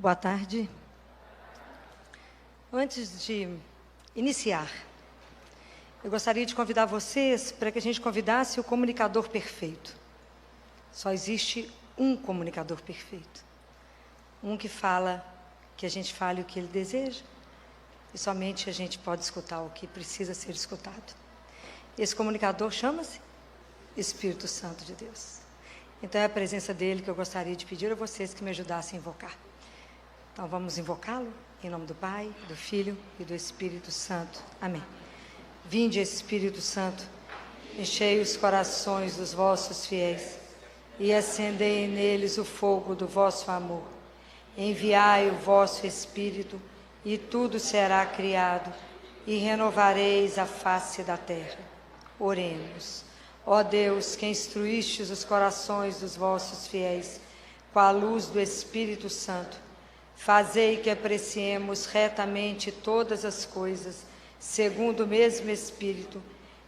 Boa tarde. Antes de iniciar, eu gostaria de convidar vocês para que a gente convidasse o comunicador perfeito. Só existe um comunicador perfeito. Um que fala, que a gente fale o que ele deseja, e somente a gente pode escutar o que precisa ser escutado. Esse comunicador chama-se Espírito Santo de Deus. Então é a presença dele que eu gostaria de pedir a vocês que me ajudassem a invocar. Então vamos invocá-lo em nome do Pai, do Filho e do Espírito Santo. Amém. Vinde, Espírito Santo, enchei os corações dos vossos fiéis e acendei neles o fogo do vosso amor. Enviai o vosso Espírito e tudo será criado e renovareis a face da terra. Oremos. Ó Deus, que instruístes os corações dos vossos fiéis com a luz do Espírito Santo, fazei que apreciemos retamente todas as coisas, segundo o mesmo Espírito,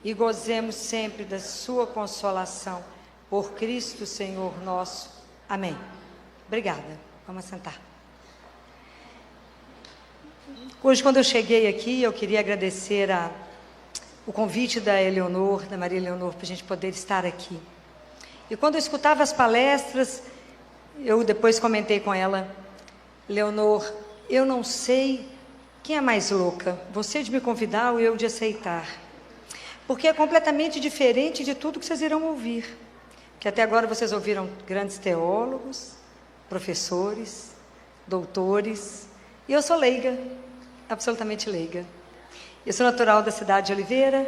e gozemos sempre da sua consolação, por Cristo Senhor nosso. Amém. Obrigada. Vamos sentar. Hoje, quando eu cheguei aqui, eu queria agradecer o convite da Eleonor, da Maria Eleonor, para a gente poder estar aqui. E quando eu escutava as palestras, eu depois comentei com ela: Leonor, eu não sei quem é mais louca, você de me convidar ou eu de aceitar. Porque é completamente diferente de tudo que vocês irão ouvir. Que até agora vocês ouviram grandes teólogos, professores, doutores, e eu sou leiga, absolutamente leiga. Eu sou natural da cidade de Oliveira,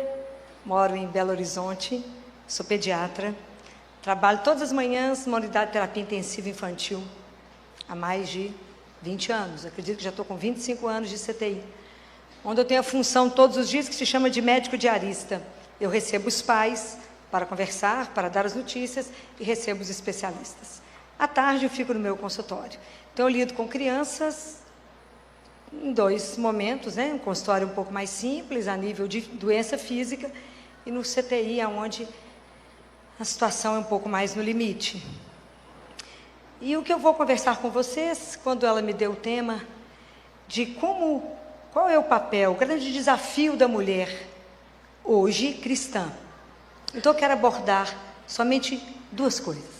moro em Belo Horizonte, sou pediatra, trabalho todas as manhãs numa unidade de terapia intensiva infantil, há mais de 20 anos, acredito que já estou com 25 anos de CTI, onde eu tenho a função todos os dias que se chama de médico diarista. Eu recebo os pais para conversar, para dar as notícias, e recebo os especialistas. À tarde eu fico no meu consultório. Então eu lido com crianças em dois momentos, né? Um consultório um pouco mais simples, a nível de doença física, e no CTI, onde a situação é um pouco mais no limite. E o que eu vou conversar com vocês, quando ela me deu o tema de qual é o papel, o grande desafio da mulher hoje cristã. Então eu quero abordar somente duas coisas.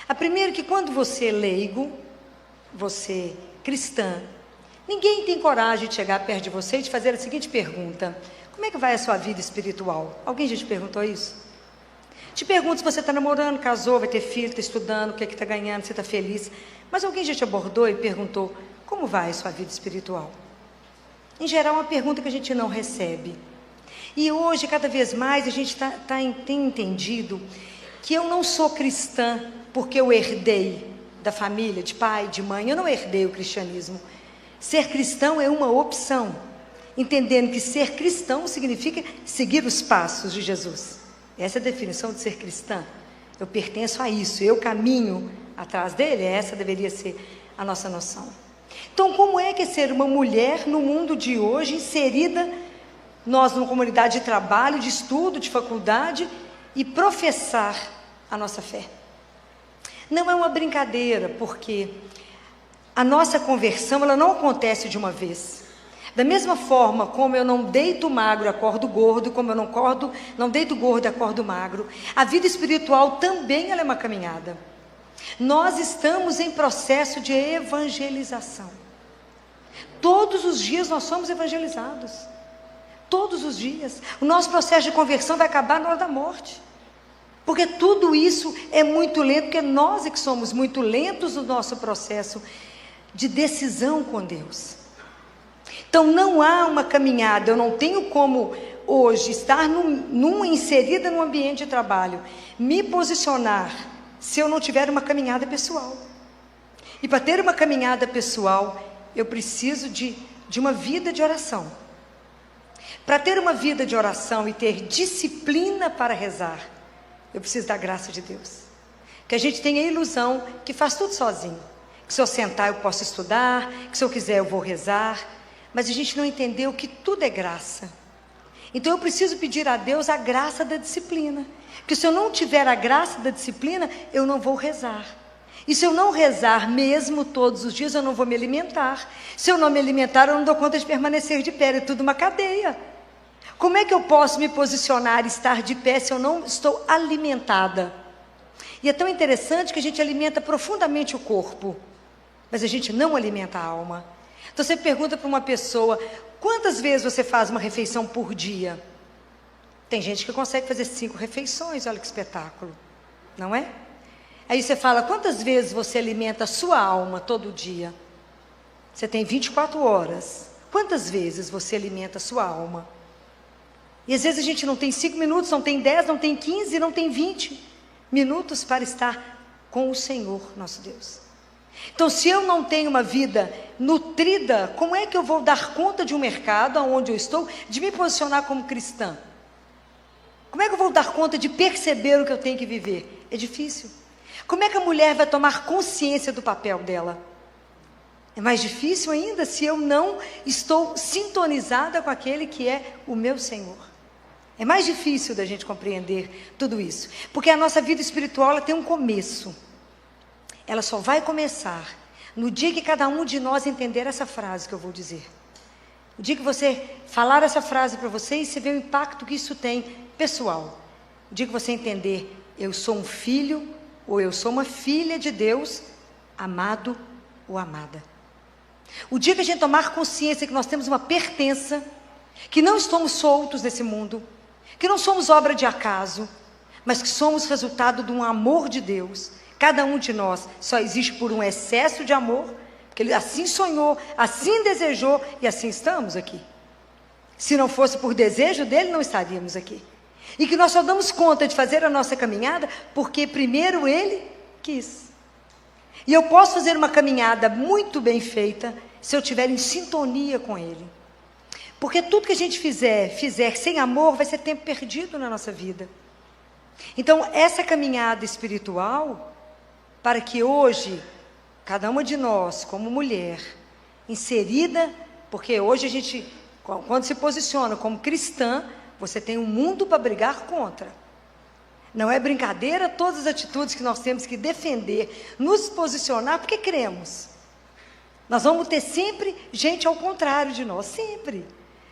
A primeira é que quando você é leigo, você cristã, ninguém tem coragem de chegar perto de você e te fazer a seguinte pergunta: como é que vai a sua vida espiritual? Alguém já te perguntou isso? Te pergunto se você está namorando, casou, vai ter filho, está estudando, o que é que está ganhando, você está feliz. Mas alguém já te abordou e perguntou: como vai a sua vida espiritual? Em geral, é uma pergunta que a gente não recebe. E hoje, cada vez mais, a gente tem entendido que eu não sou cristã porque eu herdei da família, de pai, de mãe. Eu não herdei o cristianismo. Ser cristão é uma opção, entendendo que ser cristão significa seguir os passos de Jesus. Essa é a definição de ser cristã. Eu pertenço a isso, eu caminho atrás dele. Essa deveria ser a nossa noção. Então, como é que é ser uma mulher no mundo de hoje, inserida, nós numa comunidade de trabalho, de estudo, de faculdade, e professar a nossa fé? Não é uma brincadeira, porque a nossa conversão, ela não acontece de uma vez. Da mesma forma como eu não deito magro, acordo gordo, como eu não deito gordo, acordo magro, a vida espiritual também ela é uma caminhada. Nós estamos em processo de evangelização. Todos os dias nós somos evangelizados. Todos os dias. O nosso processo de conversão vai acabar na hora da morte. Porque tudo isso é muito lento, porque nós é que somos muito lentos no nosso processo de decisão com Deus. Então não há uma caminhada, eu não tenho como hoje estar inserida num ambiente de trabalho, me posicionar, se eu não tiver uma caminhada pessoal. E para ter uma caminhada pessoal, eu preciso de uma vida de oração. Para ter uma vida de oração e ter disciplina para rezar, eu preciso da graça de Deus. Que a gente tenha a ilusão que faz tudo sozinho. Que se eu sentar eu posso estudar, que se eu quiser eu vou rezar. Mas a gente não entendeu que tudo é graça. Então eu preciso pedir a Deus a graça da disciplina. Porque se eu não tiver a graça da disciplina, eu não vou rezar. E se eu não rezar mesmo todos os dias, eu não vou me alimentar. Se eu não me alimentar, eu não dou conta de permanecer de pé. É tudo uma cadeia. Como é que eu posso me posicionar e estar de pé se eu não estou alimentada? E é tão interessante que a gente alimenta profundamente o corpo, mas a gente não alimenta a alma. Então você pergunta para uma pessoa, quantas vezes você faz uma refeição por dia? Tem gente que consegue fazer 5 refeições, olha que espetáculo, não é? Aí você fala, quantas vezes você alimenta a sua alma todo dia? Você tem 24 horas. Quantas vezes você alimenta a sua alma? E às vezes a gente não tem 5 minutos, não tem 10, não tem 15, não tem 20 minutos para estar com o Senhor, nosso Deus. Então, se eu não tenho uma vida nutrida, como é que eu vou dar conta de um mercado onde eu estou, de me posicionar como cristã? Como é que eu vou dar conta de perceber o que eu tenho que viver? É difícil. Como é que a mulher vai tomar consciência do papel dela? É mais difícil ainda se eu não estou sintonizada com aquele que é o meu Senhor. É mais difícil da gente compreender tudo isso. Porque a nossa vida espiritual ela tem um começo. Ela só vai começar no dia que cada um de nós entender essa frase que eu vou dizer. O dia que você falar essa frase para você e você vê o impacto que isso tem pessoal. O dia que você entender, eu sou um filho ou eu sou uma filha de Deus, amado ou amada. O dia que a gente tomar consciência que nós temos uma pertença, que não estamos soltos nesse mundo, que não somos obra de acaso, mas que somos resultado de um amor de Deus. Cada um de nós só existe por um excesso de amor, porque Ele assim sonhou, assim desejou e assim estamos aqui. Se não fosse por desejo dEle, não estaríamos aqui. E que nós só damos conta de fazer a nossa caminhada porque primeiro Ele quis. E eu posso fazer uma caminhada muito bem feita se eu estiver em sintonia com Ele. Porque tudo que a gente fizer sem amor, vai ser tempo perdido na nossa vida. Então, essa caminhada espiritual, para que hoje, cada uma de nós, como mulher, inserida, porque hoje a gente, quando se posiciona como cristã, você tem um mundo para brigar contra. Não é brincadeira todas as atitudes que nós temos que defender, nos posicionar, porque cremos. Nós vamos ter sempre gente ao contrário de nós, sempre.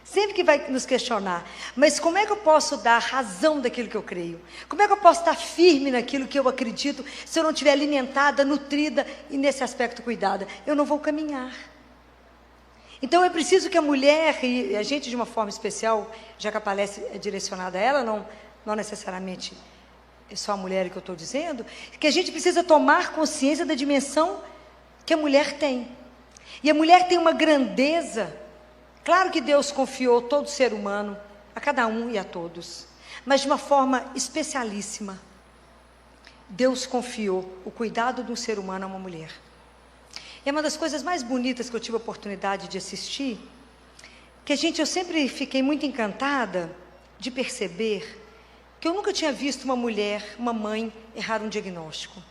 Sempre que vai nos questionar. Mas como é que eu posso dar razão daquilo que eu creio? Como é que eu posso estar firme naquilo que eu acredito, se eu não estiver alimentada, nutrida e nesse aspecto cuidada? Eu não vou caminhar. Então é preciso que a mulher, e a gente de uma forma especial, já que a palestra é direcionada a ela, não necessariamente é só a mulher que eu estou dizendo, que a gente precisa tomar consciência da dimensão que a mulher tem. E a mulher tem uma grandeza. Claro que Deus confiou todo ser humano, a cada um e a todos, mas de uma forma especialíssima. Deus confiou o cuidado de um ser humano a uma mulher. É uma das coisas mais bonitas que eu tive a oportunidade de assistir, que eu sempre fiquei muito encantada de perceber que eu nunca tinha visto uma mulher, uma mãe, errar um diagnóstico.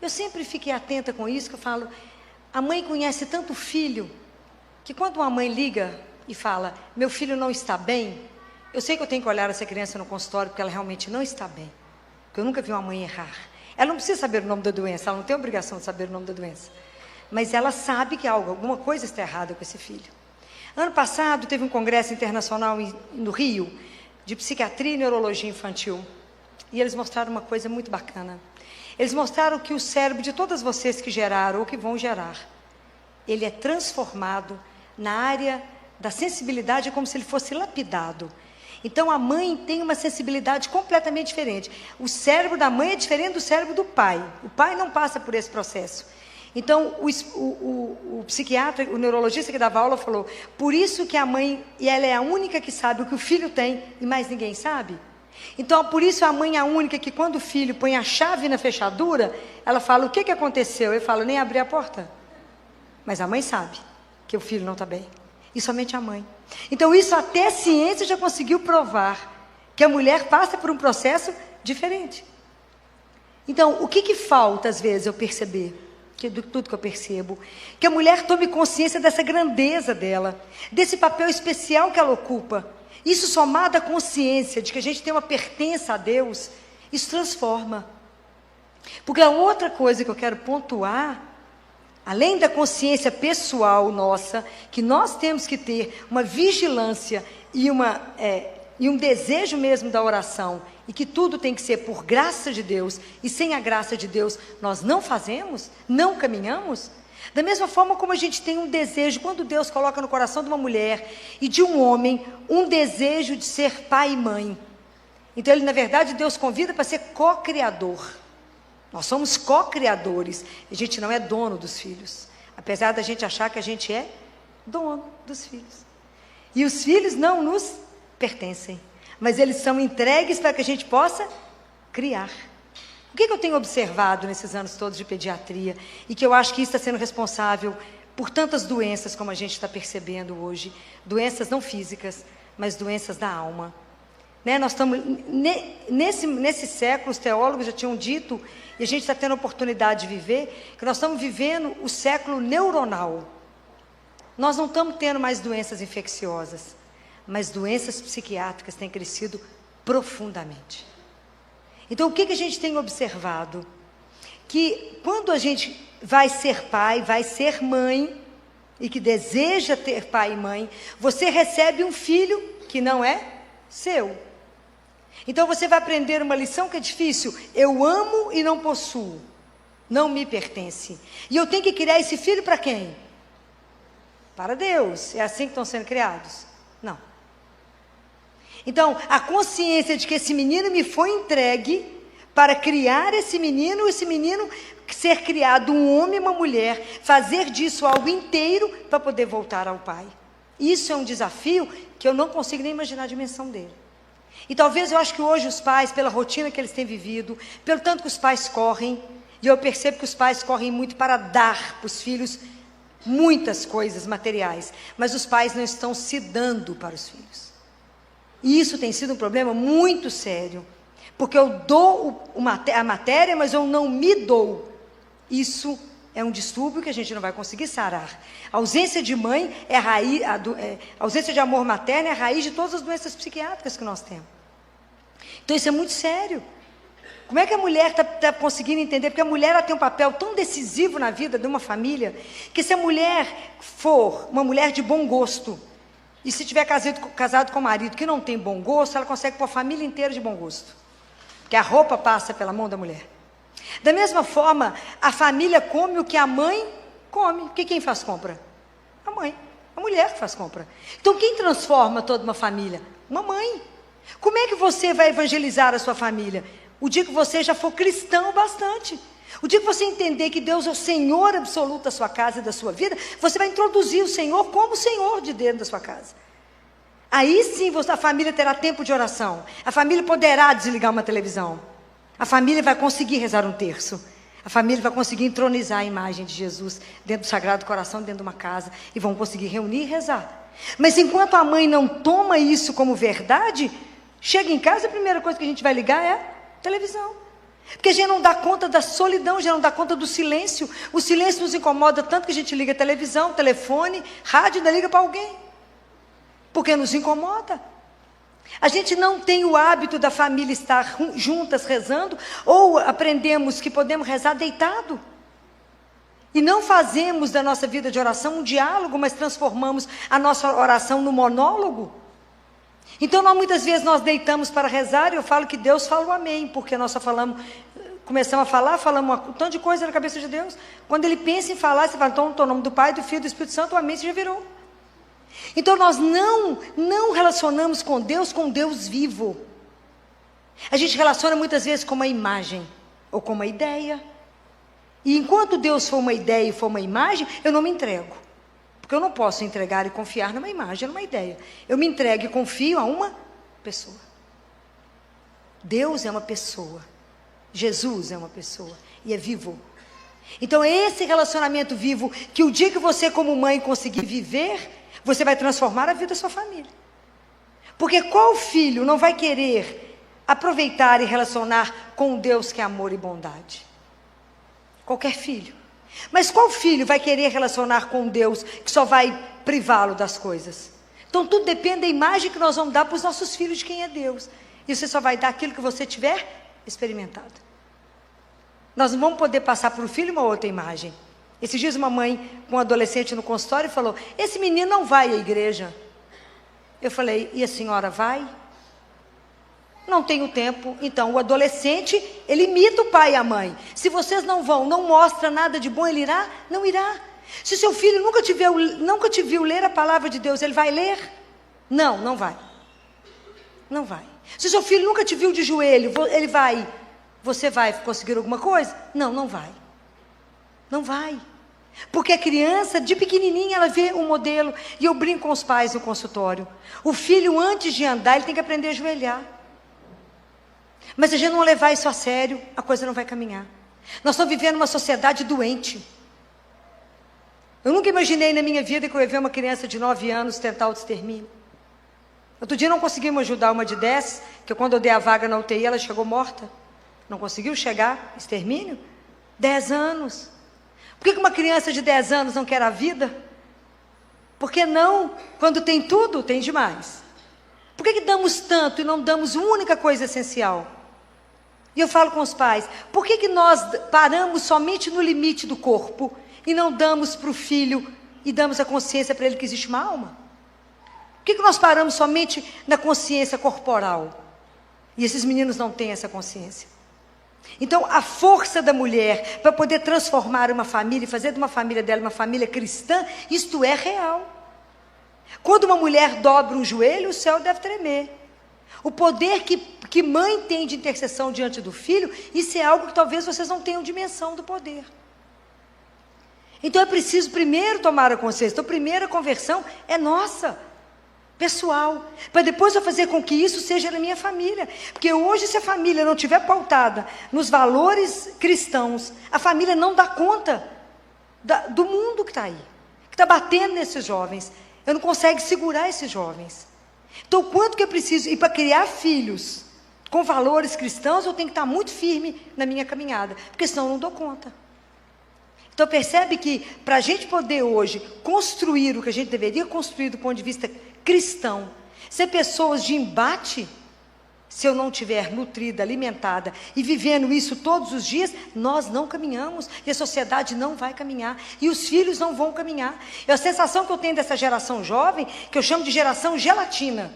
Eu sempre fiquei atenta com isso, que eu falo, a mãe conhece tanto o filho, que quando uma mãe liga e fala, meu filho não está bem, eu sei que eu tenho que olhar essa criança no consultório, porque ela realmente não está bem. Porque eu nunca vi uma mãe errar. Ela não precisa saber o nome da doença, ela não tem obrigação de saber o nome da doença. Mas ela sabe que alguma coisa está errada com esse filho. Ano passado, teve um congresso internacional no Rio, de psiquiatria e neurologia infantil. E eles mostraram uma coisa muito bacana. Eles mostraram que o cérebro de todas vocês que geraram ou que vão gerar, ele é transformado na área da sensibilidade, é como se ele fosse lapidado. Então, a mãe tem uma sensibilidade completamente diferente. O cérebro da mãe é diferente do cérebro do pai. O pai não passa por esse processo. Então, o psiquiatra, o neurologista que dava aula falou, por isso que a mãe, e ela é a única que sabe o que o filho tem, e mais ninguém sabe. Então, por isso a mãe é a única que quando o filho põe a chave na fechadura, ela fala, o que aconteceu? Eu falo, nem abri a porta. Mas a mãe sabe que o filho não está bem. E somente a mãe. Então, isso até a ciência já conseguiu provar, que a mulher passa por um processo diferente. Então, o que falta, às vezes, eu perceber, tudo que eu percebo, que a mulher tome consciência dessa grandeza dela, desse papel especial que ela ocupa. Isso somado à consciência de que a gente tem uma pertença a Deus, isso transforma. Porque a outra coisa que eu quero pontuar, além da consciência pessoal nossa, que nós temos que ter uma vigilância e um desejo mesmo da oração, e que tudo tem que ser por graça de Deus, e sem a graça de Deus nós não fazemos, não caminhamos. Da mesma forma como a gente tem um desejo, quando Deus coloca no coração de uma mulher e de um homem, um desejo de ser pai e mãe. Então, na verdade, Deus convida para ser co-criador. Nós somos co-criadores. A gente não é dono dos filhos. Apesar da gente achar que a gente é dono dos filhos. E os filhos não nos pertencem. Mas eles são entregues para que a gente possa criar. O que eu tenho observado nesses anos todos de pediatria? E que eu acho que isso está sendo responsável por tantas doenças como a gente está percebendo hoje. Doenças não físicas, mas doenças da alma. Né? Nós estamos, nesse século, os teólogos já tinham dito, e a gente está tendo a oportunidade de viver, que nós estamos vivendo o século neuronal. Nós não estamos tendo mais doenças infecciosas, mas doenças psiquiátricas têm crescido profundamente. Então, o que a gente tem observado? Que quando a gente vai ser pai, vai ser mãe, e que deseja ter pai e mãe, você recebe um filho que não é seu. Então, você vai aprender uma lição que é difícil. Eu amo e não possuo. Não me pertence. E eu tenho que criar esse filho para quem? Para Deus. É assim que estão sendo criados? Não. Então, a consciência de que esse menino me foi entregue para criar esse menino ser criado um homem e uma mulher, fazer disso algo inteiro para poder voltar ao Pai. Isso é um desafio que eu não consigo nem imaginar a dimensão dele. E talvez eu acho que hoje os pais, pela rotina que eles têm vivido, pelo tanto que os pais correm, e eu percebo que os pais correm muito para dar para os filhos muitas coisas materiais, mas os pais não estão se dando para os filhos. E isso tem sido um problema muito sério, porque eu dou a matéria, mas eu não me dou. Isso é um distúrbio que a gente não vai conseguir sarar. A ausência de mãe é a raiz, a ausência de amor materno é a raiz de todas as doenças psiquiátricas que nós temos. Então isso é muito sério. Como é que a mulher está conseguindo entender? Porque a mulher ela tem um papel tão decisivo na vida de uma família, que se a mulher for uma mulher de bom gosto, e se tiver casado com um marido que não tem bom gosto, ela consegue pôr a família inteira de bom gosto. Porque a roupa passa pela mão da mulher. Da mesma forma, a família come o que a mãe come. Porque quem faz compra? A mãe. A mulher que faz compra. Então, quem transforma toda uma família? Uma mãe. Como é que você vai evangelizar a sua família? O dia que você já for cristão bastante. O dia que você entender que Deus é o Senhor absoluto da sua casa e da sua vida, você vai introduzir o Senhor como Senhor de dentro da sua casa. Aí sim a família terá tempo de oração. A família poderá desligar uma televisão. A família vai conseguir rezar um terço. A família vai conseguir entronizar a imagem de Jesus dentro do Sagrado Coração, dentro de uma casa, e vão conseguir reunir e rezar. Mas enquanto a mãe não toma isso como verdade, chega em casa, a primeira coisa que a gente vai ligar é a televisão. Porque a gente não dá conta da solidão, a gente não dá conta do silêncio. O silêncio nos incomoda tanto que a gente liga a televisão, telefone, rádio, ainda liga para alguém. Porque nos incomoda. A gente não tem o hábito da família estar juntas rezando, ou aprendemos que podemos rezar deitado. E não fazemos da nossa vida de oração um diálogo, mas transformamos a nossa oração no monólogo. Então, muitas vezes nós deitamos para rezar, e eu falo que Deus fala o amém, porque nós só começamos a falar, falamos um tanto de coisa na cabeça de Deus. Quando Ele pensa em falar, você fala, então, no nome do Pai, do Filho e do Espírito Santo, o amém, você já virou. Então, nós não relacionamos com Deus vivo. A gente relaciona muitas vezes com uma imagem, ou com uma ideia. E enquanto Deus for uma ideia e for uma imagem, eu não me entrego. Porque eu não posso entregar e confiar numa imagem, numa ideia. Eu me entrego e confio a uma pessoa. Deus é uma pessoa. Jesus é uma pessoa. E é vivo. Então é esse relacionamento vivo que o dia que você como mãe conseguir viver, você vai transformar a vida da sua família. Porque qual filho não vai querer aproveitar e relacionar com um Deus que é amor e bondade? Qualquer filho. Mas qual filho vai querer relacionar com um Deus que só vai privá-lo das coisas? Então tudo depende da imagem que nós vamos dar para os nossos filhos de quem é Deus. E você só vai dar aquilo que você tiver experimentado. nós não vamos poder passar para o filho uma outra imagem. Esses dias uma mãe com um adolescente no consultório falou, esse menino não vai à igreja. Eu falei, e a senhora vai? Não tenho tempo. Então, o adolescente, ele imita o pai e a mãe. Se vocês não vão, não mostra nada de bom, ele irá? Não irá. Se seu filho nunca te viu ler a palavra de Deus, ele vai ler? Não, não vai. Não vai. Se seu filho nunca te viu de joelho, ele vai. Você vai conseguir alguma coisa? Não, não vai. Não vai. Porque a criança, de pequenininha, ela vê um modelo. E eu brinco com os pais no consultório. O filho, antes de andar, ele tem que aprender a ajoelhar. Mas se a gente não levar isso a sério, a coisa não vai caminhar. Nós estamos vivendo uma sociedade doente. Eu nunca imaginei na minha vida que eu ia ver uma criança de 9 anos tentar o extermínio. Outro dia não conseguimos ajudar uma de 10, que quando eu dei a vaga na UTI, ela chegou morta. Não conseguiu chegar, extermínio? 10 anos. Por que uma criança de 10 anos não quer a vida? Por que não? Quando tem tudo, tem demais. Por que damos tanto e não damos uma única coisa essencial? E eu falo com os pais, por que nós paramos somente no limite do corpo e não damos para o filho e damos a consciência para ele que existe uma alma? Por que nós paramos somente na consciência corporal? E esses meninos não têm essa consciência. Então, a força da mulher para poder transformar uma família e fazer de uma família dela uma família cristã, isto é real. Quando uma mulher dobra um joelho, o céu deve tremer. O poder que mãe tem de intercessão diante do filho, isso é algo que talvez vocês não tenham dimensão do poder. Então é preciso primeiro tomar a consciência. Então a primeira conversão é nossa, pessoal, para depois eu fazer com que isso seja na minha família. Porque hoje, se a família não estiver pautada nos valores cristãos, a família não dá conta do mundo que está aí, que está batendo nesses jovens. Eu não consigo segurar esses jovens. Então, quanto que eu preciso? E para criar filhos com valores cristãos, eu tenho que estar muito firme na minha caminhada, porque senão eu não dou conta. Então, percebe que para a gente poder hoje construir o que a gente deveria construir do ponto de vista cristão, ser pessoas de embate, se eu não estiver nutrida, alimentada e vivendo isso todos os dias, nós não caminhamos e a sociedade não vai caminhar e os filhos não vão caminhar. E a sensação que eu tenho dessa geração jovem, que eu chamo de geração gelatina,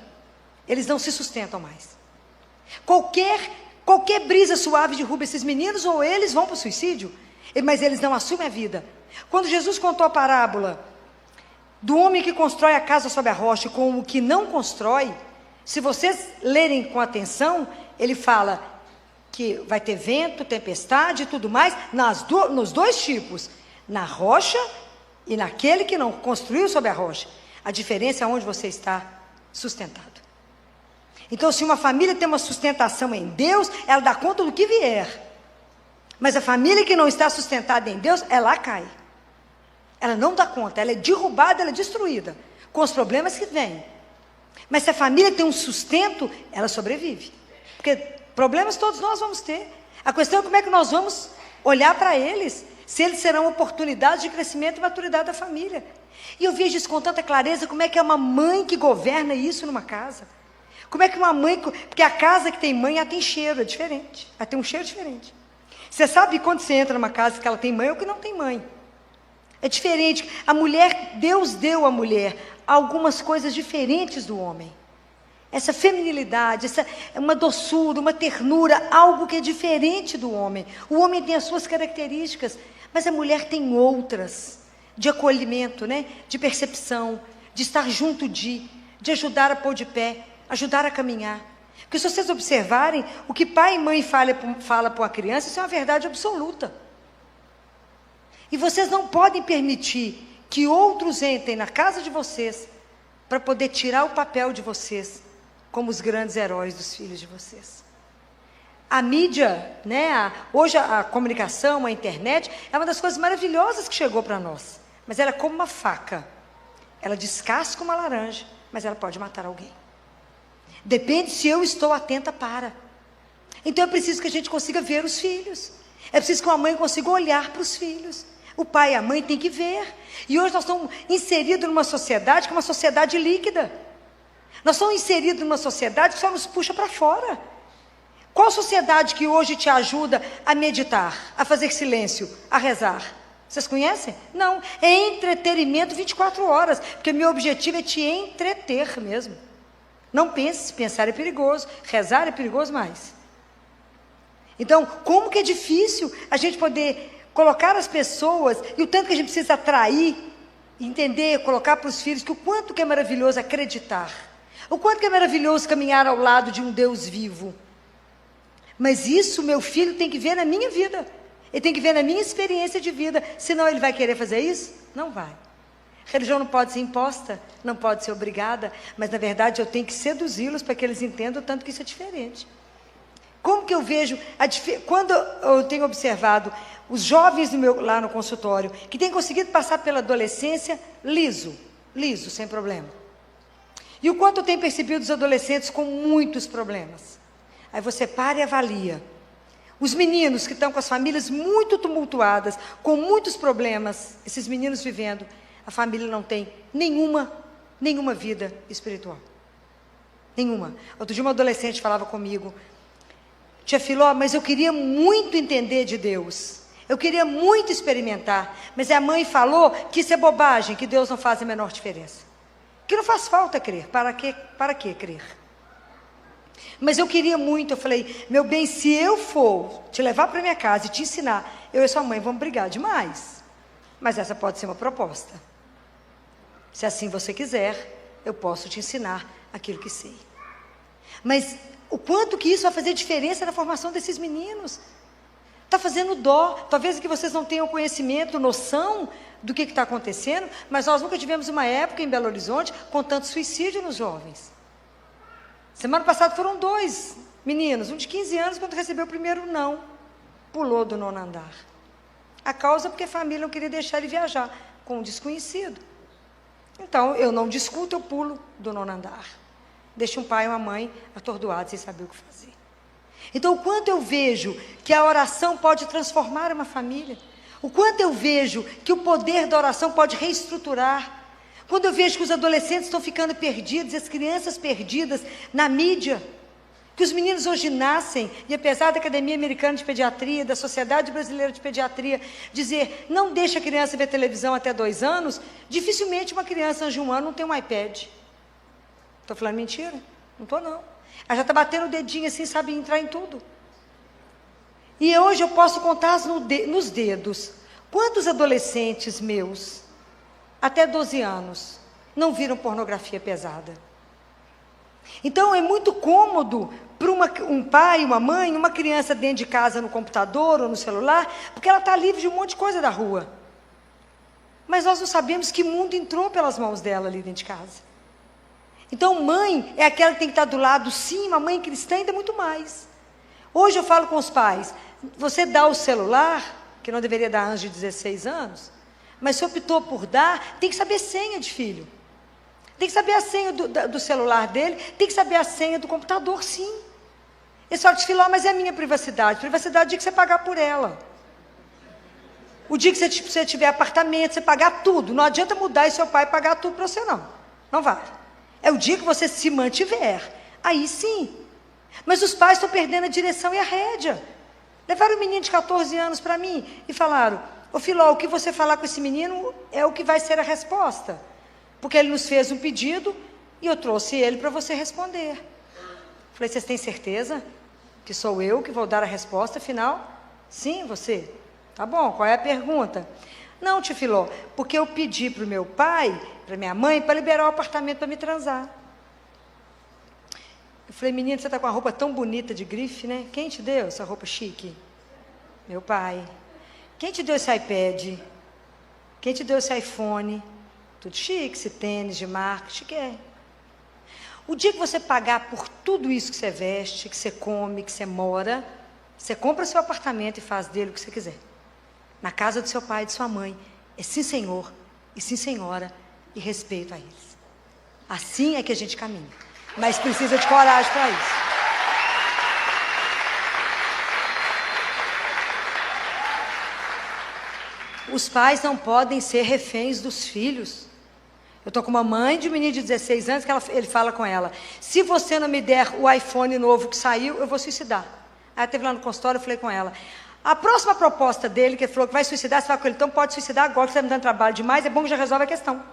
eles não se sustentam mais. Qualquer brisa suave derruba esses meninos ou eles vão para o suicídio, mas eles não assumem a vida. Quando Jesus contou a parábola do homem que constrói a casa sobre a rocha com o que não constrói, se vocês lerem com atenção, ele fala que vai ter vento, tempestade e tudo mais, nos dois tipos, na rocha e naquele que não construiu sobre a rocha. A diferença é onde você está sustentado. Então, se uma família tem uma sustentação em Deus, ela dá conta do que vier. Mas a família que não está sustentada em Deus, ela cai. Ela não dá conta, ela é derrubada, ela é destruída, com os problemas que vêm. Mas se a família tem um sustento, ela sobrevive. Porque problemas todos nós vamos ter. A questão é como é que nós vamos olhar para eles, se eles serão oportunidades de crescimento e maturidade da família. E eu vejo isso com tanta clareza, como é que é uma mãe que governa isso numa casa. Como é que uma mãe... Porque a casa que tem mãe, ela tem cheiro, é diferente. Ela tem um cheiro diferente. Você sabe quando você entra numa casa que ela tem mãe ou que não tem mãe. É diferente. A mulher, Deus deu à mulher algumas coisas diferentes do homem. Essa feminilidade, uma doçura, uma ternura, algo que é diferente do homem. O homem tem as suas características, mas a mulher tem outras, de acolhimento, né? De percepção, de estar junto de ajudar a pôr de pé, ajudar a caminhar. Porque se vocês observarem, o que pai e mãe fala para uma criança, isso é uma verdade absoluta. E vocês não podem permitir que outros entrem na casa de vocês para poder tirar o papel de vocês como os grandes heróis dos filhos de vocês. A mídia, né, hoje a comunicação, a internet, é uma das coisas maravilhosas que chegou para nós. Mas ela é como uma faca. Ela descasca uma laranja, mas ela pode matar alguém. Depende se eu estou atenta para. Então é preciso que a gente consiga ver os filhos. É preciso que uma mãe consiga olhar para os filhos. O pai e a mãe têm que ver. E hoje nós estamos inseridos numa sociedade que é uma sociedade líquida. Nós estamos inseridos numa sociedade que só nos puxa para fora. Qual sociedade que hoje te ajuda a meditar, a fazer silêncio, a rezar? Vocês conhecem? Não, é entretenimento 24 horas, porque meu objetivo é te entreter mesmo. Não pense, pensar é perigoso, rezar é perigoso mais. Então, como que é difícil a gente poder colocar as pessoas, e o tanto que a gente precisa atrair, entender, colocar para os filhos, que o quanto que é maravilhoso acreditar, o quanto que é maravilhoso caminhar ao lado de um Deus vivo. Mas isso meu filho tem que ver na minha vida, ele tem que ver na minha experiência de vida, senão ele vai querer fazer isso? Não vai. Religião não pode ser imposta, não pode ser obrigada, mas na verdade eu tenho que seduzi-los para que eles entendam o tanto que isso é diferente. Como que eu vejo, quando eu tenho observado os jovens lá no consultório, que têm conseguido passar pela adolescência liso, sem problema. E o quanto eu tenho percebido os adolescentes com muitos problemas. Aí você para e avalia. Os meninos que estão com as famílias muito tumultuadas, com muitos problemas, esses meninos vivendo, a família não tem nenhuma vida espiritual. Nenhuma. Outro dia uma adolescente falava comigo, tia Filó, mas eu queria muito entender de Deus. Eu queria muito experimentar, mas a mãe falou que isso é bobagem, que Deus não faz a menor diferença. Que não faz falta crer. Para que crer? Mas eu queria muito, eu falei, meu bem, se eu for te levar para minha casa e te ensinar, eu e sua mãe vamos brigar demais. Mas essa pode ser uma proposta. Se assim você quiser, eu posso te ensinar aquilo que sei. Mas o quanto que isso vai fazer diferença na formação desses meninos? Está fazendo dó. Talvez que vocês não tenham conhecimento, noção do que está acontecendo, mas nós nunca tivemos uma época em Belo Horizonte com tanto suicídio nos jovens. Semana passada foram 2 meninos, um de 15 anos, quando recebeu o primeiro não, pulou do 9º andar. A causa porque a família não queria deixar ele viajar com um desconhecido. Então, eu não discuto, eu pulo do 9º andar. Deixo um pai e uma mãe atordoados sem saber o que fazer. Então, o quanto eu vejo que a oração pode transformar uma família, o quanto eu vejo que o poder da oração pode reestruturar. Quando eu vejo que os adolescentes estão ficando perdidos, as crianças perdidas na mídia, que os meninos hoje nascem, e apesar da Academia Americana de Pediatria, da Sociedade Brasileira de Pediatria, dizer, não deixa a criança ver televisão até 2 anos, dificilmente uma criança antes de 1 ano não tem um iPad. Estou falando mentira? Não estou não. Ela já está batendo o dedinho assim, sabe entrar em tudo. E hoje eu posso contar nos dedos, quantos adolescentes meus, até 12 anos, não viram pornografia pesada. Então, é muito cômodo para um pai, uma mãe, uma criança dentro de casa no computador ou no celular, porque ela está livre de um monte de coisa da rua. Mas nós não sabemos que mundo entrou pelas mãos dela ali dentro de casa. Então, mãe é aquela que tem que estar do lado, sim, uma mãe cristã ainda muito mais. Hoje eu falo com os pais, você dá o celular, que não deveria dar antes de 16 anos, mas se optou por dar, tem que saber senha de filho. Tem que saber a senha do celular dele, tem que saber a senha do computador, sim. Ele só te fala, mas é a minha privacidade. Privacidade é o dia que você pagar por ela. O dia que você tiver apartamento, você pagar tudo. Não adianta mudar e seu pai pagar tudo para você, não. Não vai. É o dia que você se mantiver. Aí sim. Mas os pais estão perdendo a direção e a rédea. Levaram um menino de 14 anos para mim e falaram, ô Filó, o que você falar com esse menino é o que vai ser a resposta. Porque ele nos fez um pedido e eu trouxe ele para você responder. Falei, vocês têm certeza que sou eu que vou dar a resposta final? Sim, você. Tá bom, qual é a pergunta? Não, tia Filó, porque eu pedi para o meu pai, para minha mãe, para liberar o apartamento para me transar. Eu falei, menino, você está com uma roupa tão bonita de grife, né? Quem te deu essa roupa chique? Meu pai. Quem te deu esse iPad? Quem te deu esse iPhone? Tudo chique, esse tênis de marca, chique é. O dia que você pagar por tudo isso que você veste, que você come, que você mora, você compra seu apartamento e faz dele o que você quiser. Na casa do seu pai e de sua mãe. É sim, senhor, e sim, senhora, e respeito a eles. Assim é que a gente caminha. Mas precisa de coragem para isso. Os pais não podem ser reféns dos filhos. Eu estou com uma mãe de um menino de 16 anos, que ele fala com ela, se você não me der o iPhone novo que saiu, eu vou suicidar. Aí teve lá no consultório, eu falei com ela. A próxima proposta dele, que ele falou que vai suicidar, você fala com ele, então pode suicidar agora, que você está me dando trabalho demais, é bom que já resolve a questão.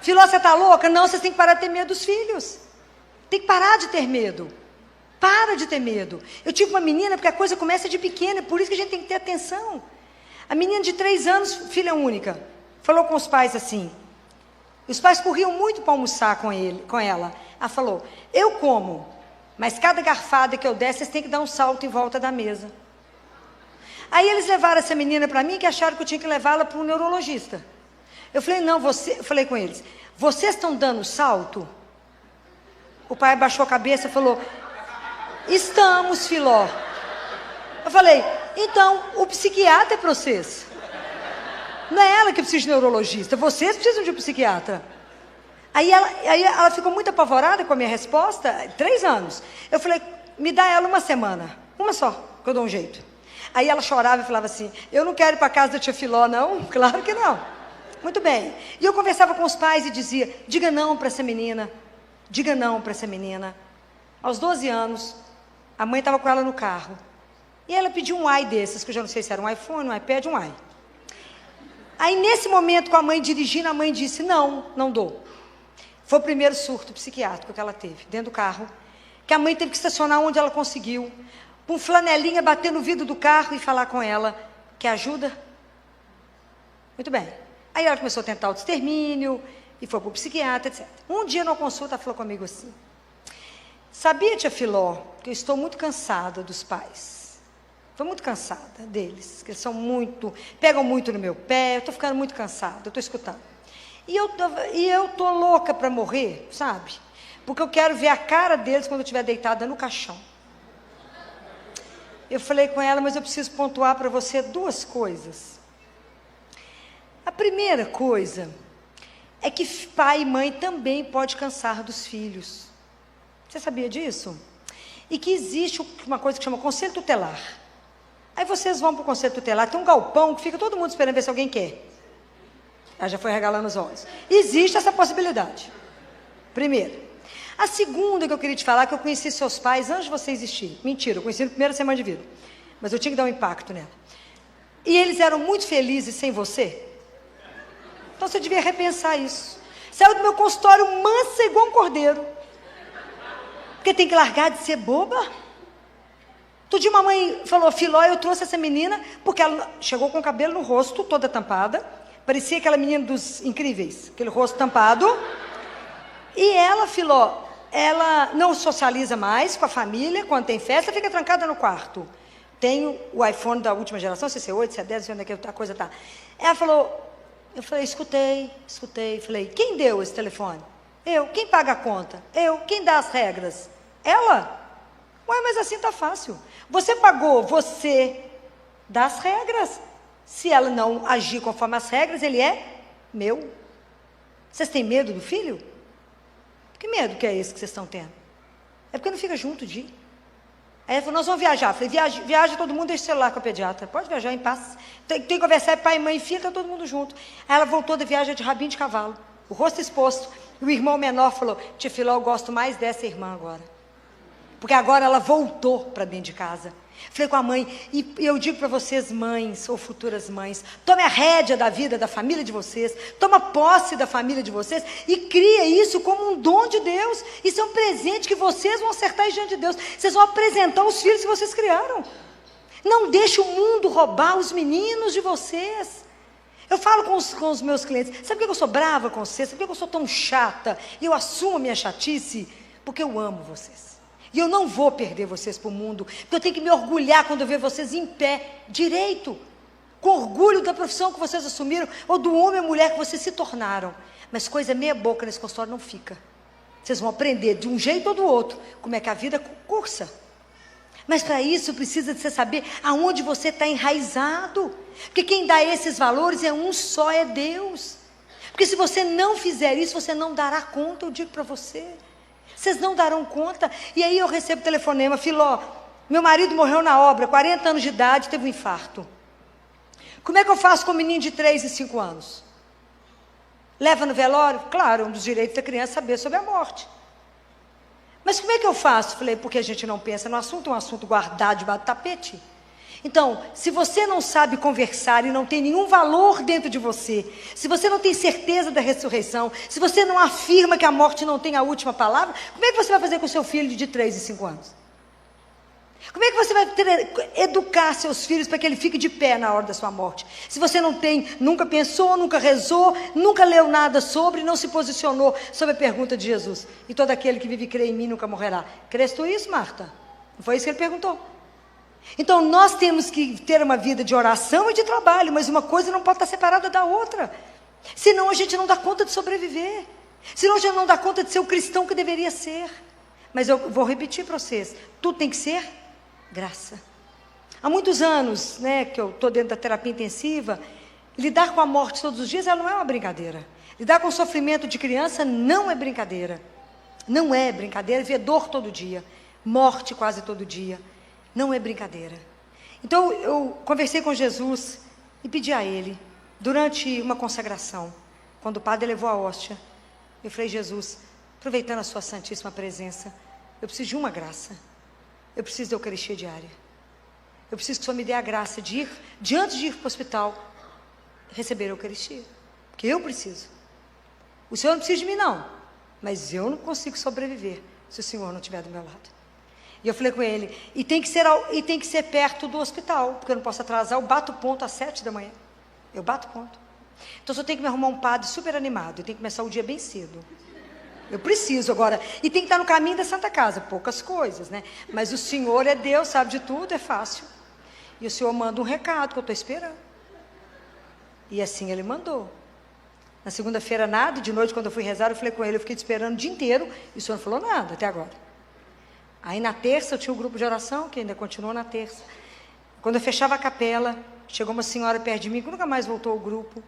Filó, você está louca? Não, você tem que parar de ter medo dos filhos. Tem que parar de ter medo. Para de ter medo. Eu tive uma menina, porque a coisa começa de pequena, por isso que a gente tem que ter atenção. A menina de 3 anos, filha única, falou com os pais assim. Os pais corriam muito para almoçar com ela. Ela falou, eu como, mas cada garfada que eu der, vocês têm que dar um salto em volta da mesa. Aí eles levaram essa menina para mim, que acharam que eu tinha que levá-la para um neurologista. Eu falei, não, eu falei com eles, vocês estão dando salto? O pai abaixou a cabeça e falou, estamos, Filó. Eu falei, então, o psiquiatra é para vocês. Não é ela que precisa de neurologista, vocês precisam de um psiquiatra. Aí ela ficou muito apavorada com a minha resposta, 3 anos. Eu falei, me dá ela uma semana, uma só, que eu dou um jeito. Aí ela chorava e falava assim, eu não quero ir para casa da tia Filó, não. Claro que não. Muito bem. E eu conversava com os pais e dizia, diga não para essa menina. Diga não para essa menina. Aos 12 anos, a mãe estava com ela no carro. E ela pediu um i desses, que eu já não sei se era um iPhone, um iPad, um i. Aí, nesse momento, com a mãe dirigindo, a mãe disse, não, não dou. Foi o primeiro surto psiquiátrico que ela teve, dentro do carro. Que a mãe teve que estacionar onde ela conseguiu. Com flanelinha, bater no vidro do carro e falar com ela, quer ajuda? Muito bem. Aí ela começou a tentar autoextermínio, e foi para o psiquiatra, etc. Um dia, numa consulta, ela falou comigo assim, sabia, tia Filó, que eu estou muito cansada dos pais. Estou muito cansada deles, que eles são muito, pegam muito no meu pé, eu estou ficando muito cansada, eu estou escutando. E eu estou louca para morrer, sabe? Porque eu quero ver a cara deles quando eu estiver deitada no caixão. Eu falei com ela, mas eu preciso pontuar para você 2 coisas. A primeira coisa é que pai e mãe também pode cansar dos filhos. Você sabia disso? E que existe uma coisa que chama conselho tutelar. Aí vocês vão para o conselho tutelar, tem um galpão que fica todo mundo esperando ver se alguém quer. Ela já foi regalando os olhos. Existe essa possibilidade. Primeiro. A segunda que eu queria te falar, que eu conheci seus pais antes de você existir. Mentira, eu conheci na primeira semana de vida. Mas eu tinha que dar um impacto nela. E eles eram muito felizes sem você. Então você devia repensar isso. Saiu do meu consultório mansa igual um cordeiro. Porque tem que largar de ser boba. Outro dia uma mãe falou, Filó, eu trouxe essa menina, porque ela chegou com o cabelo no rosto, toda tampada. Parecia aquela menina dos Incríveis, aquele rosto tampado. E ela, Filó, ela não socializa mais com a família, quando tem festa, fica trancada no quarto. Tem o iPhone da última geração, se é 8, se é 10, não sei onde é que a coisa está. Ela falou, eu falei, escutei, falei, quem deu esse telefone? Eu. Quem paga a conta? Eu. Quem dá as regras? Ela. Ué, mas assim tá fácil. Você pagou, você dá as regras. Se ela não agir conforme as regras, ele é meu. Vocês têm medo do filho? Que medo que é esse que vocês estão tendo? É porque não fica junto de ir. Aí ela falou, nós vamos viajar. Eu falei, viaja todo mundo, deixa o celular com a pediatra. Pode viajar em paz. Tem que conversar, pai, mãe e filha, está todo mundo junto. Aí ela voltou da viagem de rabinho de cavalo, o rosto exposto. E o irmão menor falou, tia Filó, eu gosto mais dessa irmã agora. Porque agora ela voltou para dentro de casa. Falei com a mãe, e eu digo para vocês, mães ou futuras mães, tome a rédea da vida da família de vocês, toma posse da família de vocês e cria isso como um dom de Deus. Isso é um presente que vocês vão acertar diante de Deus. Vocês vão apresentar os filhos que vocês criaram. Não deixe o mundo roubar os meninos de vocês. Eu falo com os meus clientes, sabe por que eu sou brava com vocês? Sabe por que eu sou tão chata? E eu assumo a minha chatice? Porque eu amo vocês. E eu não vou perder vocês para o mundo, porque eu tenho que me orgulhar quando eu ver vocês em pé, direito, com orgulho da profissão que vocês assumiram, ou do homem ou mulher que vocês se tornaram. Mas coisa meia boca nesse consultório não fica. Vocês vão aprender de um jeito ou do outro, como é que a vida cursa. Mas para isso precisa de você saber aonde você está enraizado. Porque quem dá esses valores é um só, é Deus. Porque se você não fizer isso, você não dará conta, eu digo para você. Vocês não darão conta. E aí eu recebo telefonema, Filó, meu marido morreu na obra, 40 anos de idade, teve um infarto. Como é que eu faço com um menino de 3 e 5 anos? Leva no velório? Claro, um dos direitos da criança é saber sobre a morte. Mas mas como é que eu faço? Falei, porque a gente não pensa no assunto, é um assunto guardado debaixo do tapete. Então, se você não sabe conversar e não tem nenhum valor dentro de você, se você não tem certeza da ressurreição, se você não afirma que a morte não tem a última palavra, como é que você vai fazer com o seu filho de 3 e 5 anos? Como é que você vai educar seus filhos para que ele fique de pé na hora da sua morte? Se você não tem, nunca pensou, nunca rezou, nunca leu nada sobre, não se posicionou sobre a pergunta de Jesus. E todo aquele que vive e crê em mim nunca morrerá. Crês tu isso, Marta? Não foi isso que ele perguntou? Então nós temos que ter uma vida de oração e de trabalho, mas uma coisa não pode estar separada da outra. Senão a gente não dá conta de sobreviver. Senão a gente não dá conta de ser o cristão que deveria ser. Mas eu vou repetir para vocês, tudo tem que ser graça. Há muitos anos, que eu estou dentro da terapia intensiva, lidar com a morte todos os dias, ela não é uma brincadeira. Lidar com o sofrimento de criança não é brincadeira. Não é brincadeira, ver dor todo dia, morte quase todo dia. Não é brincadeira. Então eu conversei com Jesus e pedi a Ele, durante uma consagração, quando o padre levou a hóstia, eu falei, Jesus, aproveitando a sua santíssima presença, eu preciso de uma graça. Eu preciso da Eucaristia diária. Eu preciso que o Senhor me dê a graça de ir, antes de ir para o hospital, receber a Eucaristia. Porque eu preciso. O Senhor não precisa de mim, não. Mas eu não consigo sobreviver se o Senhor não estiver do meu lado. E eu falei com ele, e tem que ser perto do hospital, porque eu não posso atrasar, eu bato ponto às 7 da manhã. Eu bato ponto. Então só tenho que me arrumar um padre super animado, eu tenho que começar o dia bem cedo. Eu preciso agora, e tem que estar no caminho da Santa Casa, poucas coisas, mas o Senhor é Deus, sabe de tudo, é fácil. E o Senhor manda um recado que eu estou esperando. E assim Ele mandou. Na segunda-feira nada, de noite quando eu fui rezar, eu falei com ele, eu fiquei te esperando o dia inteiro, e o Senhor não falou nada até agora. Aí na terça eu tinha um grupo de oração, que ainda continuou na terça. Quando eu fechava a capela, chegou uma senhora perto de mim, que nunca mais voltou ao grupo.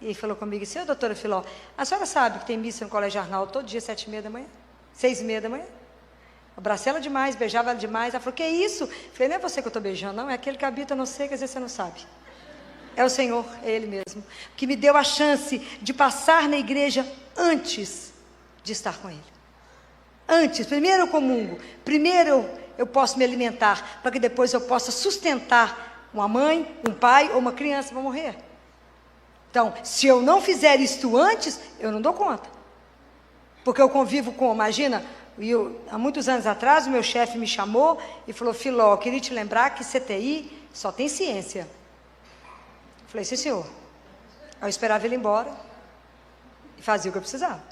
E falou comigo, senhora doutora Filó, a senhora sabe que tem missa no Colégio Arnaldo todo dia, 7h30 da manhã? 6h30 da manhã? Abracei ela demais, beijava ela demais. Ela falou, que é isso? Eu falei, não é você que eu estou beijando, não, é aquele que habita no sei, que às vezes você não sabe. É o Senhor, é Ele mesmo, que me deu a chance de passar na igreja antes de estar com Ele. Antes, primeiro eu comungo, primeiro eu posso me alimentar, para que depois eu possa sustentar uma mãe, um pai ou uma criança para morrer. Então, se eu não fizer isto antes, eu não dou conta. Porque eu convivo com, imagina, há muitos anos atrás, o meu chefe me chamou e falou, Filó, eu queria te lembrar que CTI só tem ciência. Eu falei, sim senhor. Eu esperava ele ir embora e fazia o que eu precisava.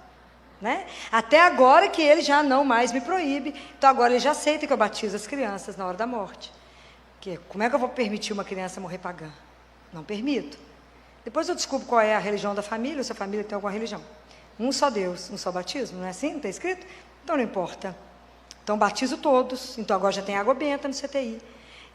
Até agora que ele já não mais me proíbe, então agora ele já aceita que eu batizo as crianças na hora da morte. Porque como é que eu vou permitir uma criança morrer pagã? Não permito. Depois eu descubro qual é a religião da família, se a família tem alguma religião. Um só Deus, um só batismo, não é assim? Não está escrito? Então não importa. Então batizo todos, então agora já tem água benta no CTI.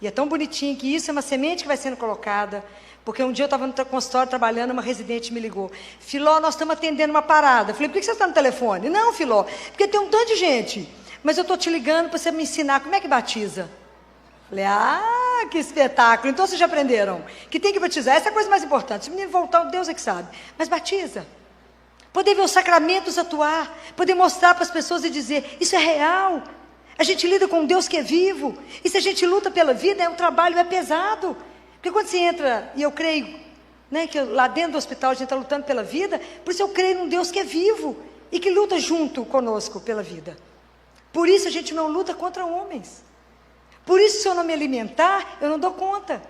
E é tão bonitinho que isso é uma semente que vai sendo colocada, porque um dia eu estava no consultório trabalhando, uma residente me ligou, Filó, nós estamos atendendo uma parada. Eu falei, por que você está no telefone? Não, Filó, porque tem um tanto de gente, mas eu estou te ligando para você me ensinar como é que batiza. Eu falei, que espetáculo, então vocês já aprenderam que tem que batizar, essa é a coisa mais importante, se o menino voltar, Deus é que sabe, mas batiza. Poder ver os sacramentos atuar, poder mostrar para as pessoas e dizer, isso é real. A gente lida com um Deus que é vivo. E se a gente luta pela vida, o trabalho é pesado. Porque quando você entra, e eu creio, que lá dentro do hospital a gente está lutando pela vida, por isso eu creio num Deus que é vivo e que luta junto conosco pela vida. Por isso a gente não luta contra homens. Por isso, se eu não me alimentar, eu não dou conta.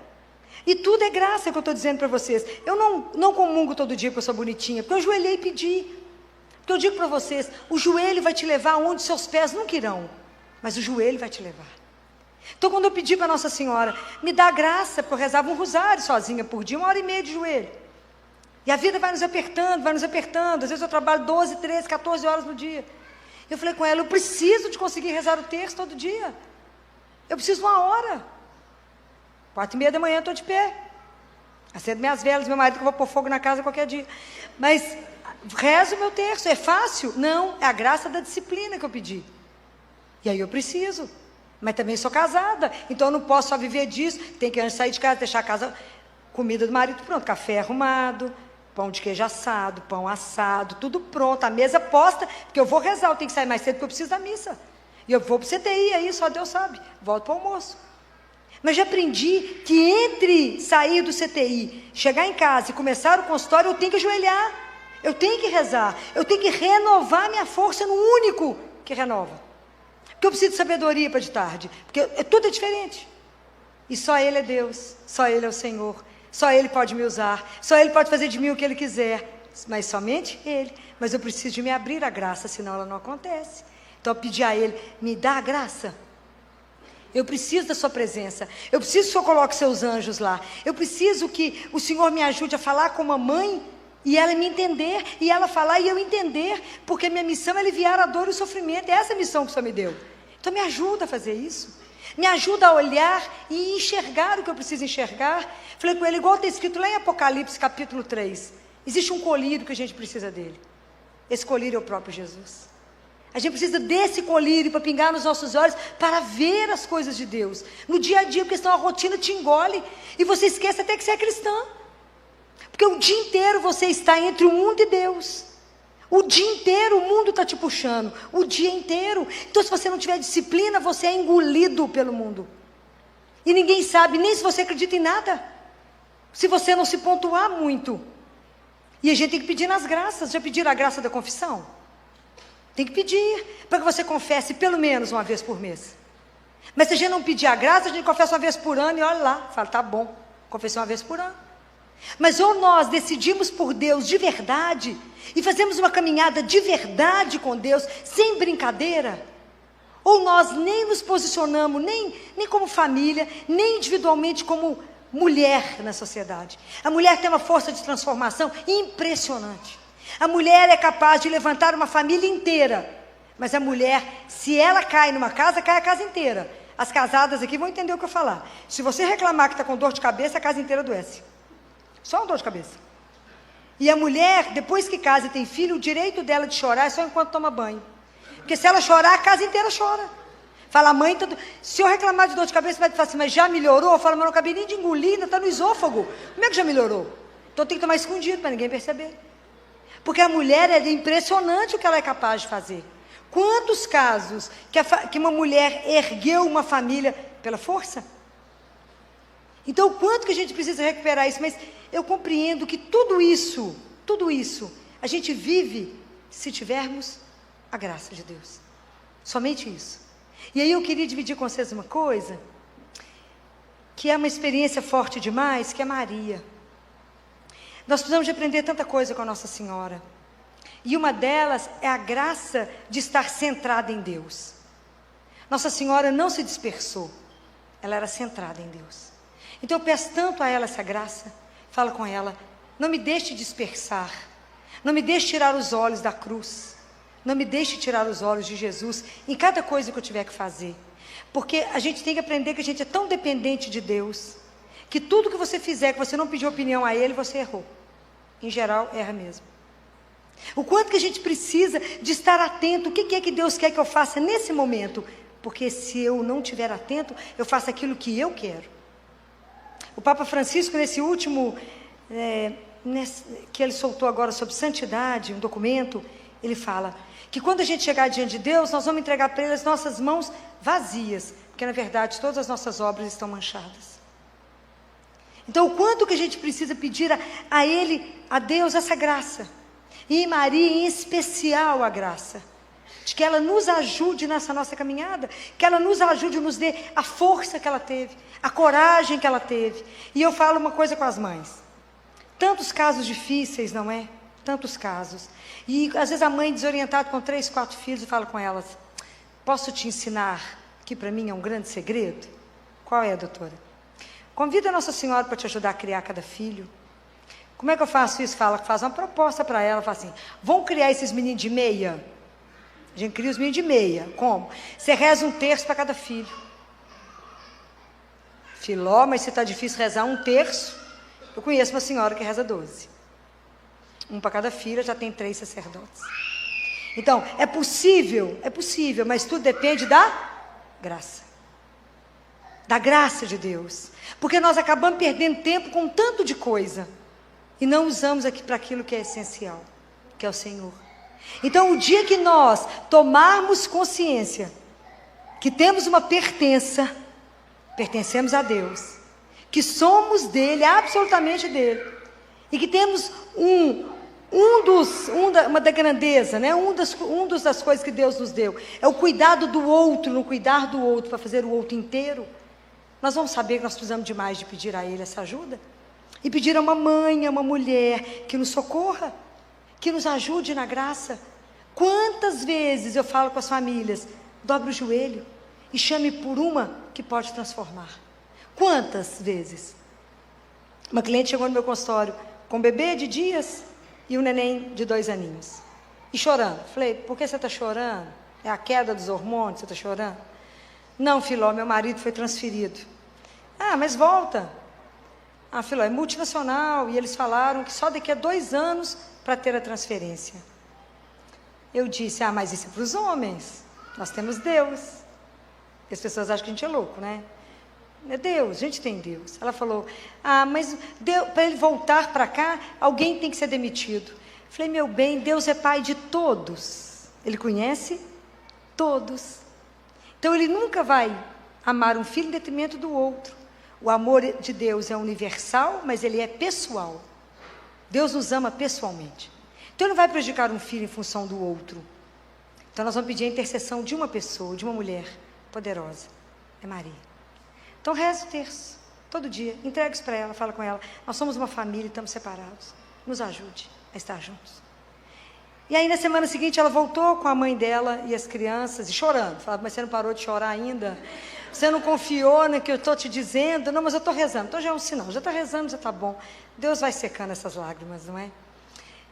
E tudo é graça que eu estou dizendo para vocês. Eu não comungo todo dia porque eu sou bonitinha, porque eu ajoelhei e pedi. Porque eu digo para vocês, o joelho vai te levar onde seus pés nunca irão. Mas o joelho vai te levar. Então quando eu pedi para Nossa Senhora, me dá graça, porque eu rezava um rosário sozinha por dia, 1h30 de joelho. E a vida vai nos apertando, vai nos apertando. Às vezes eu trabalho 12, 13, 14 horas no dia. Eu falei com ela, eu preciso de conseguir rezar o terço todo dia. Eu preciso de 1 hora. 4h30 da manhã eu estou de pé. Acendo minhas velas, meu marido que eu vou pôr fogo na casa qualquer dia. Mas rezo o meu terço, é fácil? Não, é a graça da disciplina que eu pedi. E aí eu preciso, mas também sou casada, então eu não posso só viver disso, tem que antes sair de casa, deixar a casa, comida do marido pronto, café arrumado, pão de queijo assado, pão assado, tudo pronto, a mesa posta, porque eu vou rezar, eu tenho que sair mais cedo porque eu preciso da missa. E eu vou para o CTI, aí só Deus sabe, volto para o almoço. Mas já aprendi que entre sair do CTI, chegar em casa e começar o consultório, eu tenho que ajoelhar, eu tenho que rezar, eu tenho que renovar minha força no único que renova. Porque eu preciso de sabedoria para de tarde, porque tudo é diferente. E só Ele é Deus, só Ele é o Senhor, só Ele pode me usar, só Ele pode fazer de mim o que Ele quiser, mas somente Ele. Mas eu preciso de me abrir a graça, senão ela não acontece. Então, eu pedir a Ele, me dá a graça. Eu preciso da sua presença, eu preciso que o Senhor coloque seus anjos lá, eu preciso que o Senhor me ajude a falar com uma mãe, e ela me entender, e ela falar e eu entender, porque minha missão é aliviar a dor e o sofrimento, é essa a missão que o Senhor me deu. Então me ajuda a fazer isso, me ajuda a olhar e enxergar o que eu preciso enxergar. Falei com ele, igual está escrito lá em Apocalipse capítulo 3, existe um colírio que a gente precisa dele, esse colírio é o próprio Jesus. A gente precisa desse colírio para pingar nos nossos olhos, para ver as coisas de Deus, no dia a dia, porque senão a rotina te engole, e você esquece até que você é cristã, porque o dia inteiro você está entre o mundo e Deus, o dia inteiro o mundo está te puxando, o dia inteiro. Então se você não tiver disciplina, você é engolido pelo mundo, e ninguém sabe nem se você acredita em nada, se você não se pontuar muito. E a gente tem que pedir nas graças. Já pediram a graça da confissão? Tem que pedir, para que você confesse pelo menos uma vez por mês. Mas se a gente não pedir a graça, a gente confessa uma vez por ano e olha lá, fala, tá bom, confessei uma vez por ano. Mas ou nós decidimos por Deus de verdade, e fazemos uma caminhada de verdade com Deus, sem brincadeira, ou nós nem nos posicionamos, nem como família, nem individualmente como mulher na sociedade. A mulher tem uma força de transformação impressionante. A mulher é capaz de levantar uma família inteira, mas a mulher, se ela cai numa casa, cai a casa inteira. As casadas aqui vão entender o que eu falar. Se você reclamar que está com dor de cabeça, a casa inteira adoece. Só uma dor de cabeça. E a mulher, depois que casa e tem filho, o direito dela de chorar é só enquanto toma banho. Porque se ela chorar, a casa inteira chora. Fala, mãe, se eu reclamar de dor de cabeça, vai falar assim, mas já melhorou? Fala, mas não acabei nem de engolir, ainda está no esôfago. Como é que já melhorou? Então tem que tomar escondido para ninguém perceber. Porque a mulher, é impressionante o que ela é capaz de fazer. Quantos casos que uma mulher ergueu uma família pela força? Então, o quanto que a gente precisa recuperar isso? Mas eu compreendo que tudo isso, a gente vive se tivermos a graça de Deus. Somente isso. E aí eu queria dividir com vocês uma coisa, que é uma experiência forte demais, que é Maria. Nós precisamos de aprender tanta coisa com a Nossa Senhora. E uma delas é a graça de estar centrada em Deus. Nossa Senhora não se dispersou. Ela era centrada em Deus. Então eu peço tanto a ela essa graça. Fala com ela, não me deixe dispersar. Não me deixe tirar os olhos da cruz. Não me deixe tirar os olhos de Jesus em cada coisa que eu tiver que fazer. Porque a gente tem que aprender que a gente é tão dependente de Deus, que tudo que você fizer, que você não pediu opinião a Ele, você errou. Em geral, erra mesmo. O quanto que a gente precisa de estar atento, o que é que Deus quer que eu faça nesse momento? Porque se eu não estiver atento, eu faço aquilo que eu quero. O Papa Francisco, nesse último, que ele soltou agora sobre santidade, um documento, ele fala que quando a gente chegar diante de Deus, nós vamos entregar para Ele as nossas mãos vazias, porque na verdade todas as nossas obras estão manchadas. Então, o quanto que a gente precisa pedir a Ele, a Deus, essa graça. E em Maria, em especial, a graça. De que ela nos ajude nessa nossa caminhada. Que ela nos ajude, nos dê a força que ela teve. A coragem que ela teve. E eu falo uma coisa com as mães. Tantos casos difíceis, não é? Tantos casos. E às vezes a mãe desorientada com 3, 4 filhos e fala com elas, posso te ensinar que para mim é um grande segredo? Qual é, doutora? Convida a Nossa Senhora para te ajudar a criar cada filho. Como é que eu faço isso? Faz uma proposta para ela, fala assim, vamos criar esses meninos de meia? A gente cria os meninos de meia. Como? Você reza 1/3 para cada filho. Filó, mas se está difícil rezar 1/3, eu conheço uma senhora que reza 12. 1 para cada filha, já tem 3 sacerdotes. Então, é possível, mas tudo depende da graça. Da graça de Deus. Porque nós acabamos perdendo tempo com tanto de coisa. e não usamos aqui para aquilo que é essencial, que é o Senhor. Então, o dia que nós tomarmos consciência que temos uma pertença, pertencemos a Deus, que somos dele, absolutamente dele, e que temos uma da grandeza, né? Das coisas que Deus nos deu, é o cuidado do outro, no cuidar do outro, para fazer o outro inteiro. Nós vamos saber que nós precisamos demais de pedir a Ele essa ajuda, e pedir a uma mãe, a uma mulher, que nos socorra, que nos ajude na graça. Quantas vezes eu falo com as famílias, dobre o joelho, e chame por uma que pode transformar. Quantas vezes? Uma cliente chegou no meu consultório, com um bebê de dias, e um neném de 2 aninhos, e chorando. Falei, por que você está chorando? É a queda dos hormônios, você está chorando? Não, Filó, meu marido foi transferido. Ah, mas volta. Ah, Filó, é multinacional, e eles falaram que só daqui a 2 anos para ter a transferência. Eu disse, mas isso é para os homens, nós temos Deus. E as pessoas acham que a gente é louco, né? É Deus, a gente tem Deus. Ela falou, mas para ele voltar para cá, alguém tem que ser demitido. Falei, meu bem, Deus é pai de todos. Ele conhece todos. Então, Ele nunca vai amar um filho em detrimento do outro. O amor de Deus é universal, mas Ele é pessoal. Deus nos ama pessoalmente. Então, Ele não vai prejudicar um filho em função do outro. Então, nós vamos pedir a intercessão de uma pessoa, de uma mulher poderosa. É Maria. Então, reze o terço, todo dia. Entregue isso para ela, fala com ela. Nós somos uma família, estamos separados. Nos ajude a estar juntos. E aí, na semana seguinte, ela voltou com a mãe dela e as crianças, e chorando. Falava, mas você não parou de chorar ainda? Você não confiou no que eu estou te dizendo? Não, mas eu estou rezando. Então, já é um sinal. Já está rezando, já está bom. Deus vai secando essas lágrimas, não é?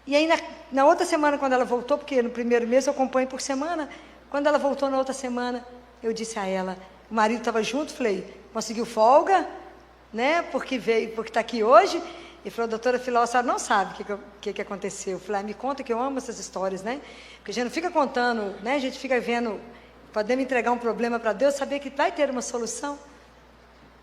E aí, na outra semana, quando ela voltou, porque no primeiro mês eu acompanho por semana, quando ela voltou na outra semana, eu disse a ela, o marido estava junto, falei, conseguiu folga, né? Porque está aqui hoje. E falou, doutora Filó, a senhora não sabe o que aconteceu. Eu falei, me conta, que eu amo essas histórias, né? Porque a gente não fica contando, né? A gente fica vendo, podemos entregar um problema para Deus, saber que vai ter uma solução.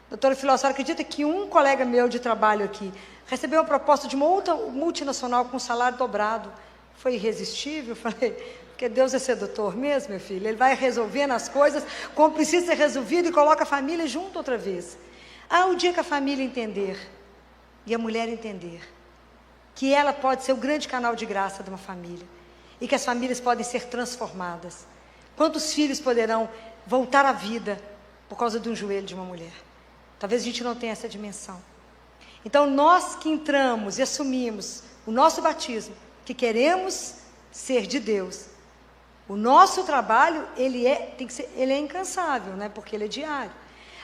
Doutora Filó, a senhora acredita que um colega meu de trabalho aqui recebeu uma proposta de uma outra multinacional com salário dobrado? Foi irresistível. Eu falei, porque Deus é sedutor mesmo, meu filho. Ele vai resolvendo as coisas como precisa ser resolvido e coloca a família junto outra vez. O dia que a família entender, e a mulher entender, que ela pode ser o grande canal de graça de uma família, e que as famílias podem ser transformadas. Quantos filhos poderão voltar à vida por causa de um joelho de uma mulher? Talvez a gente não tenha essa dimensão. Então, nós que entramos e assumimos o nosso batismo, que queremos ser de Deus, o nosso trabalho, ele é incansável, né? Porque ele é diário.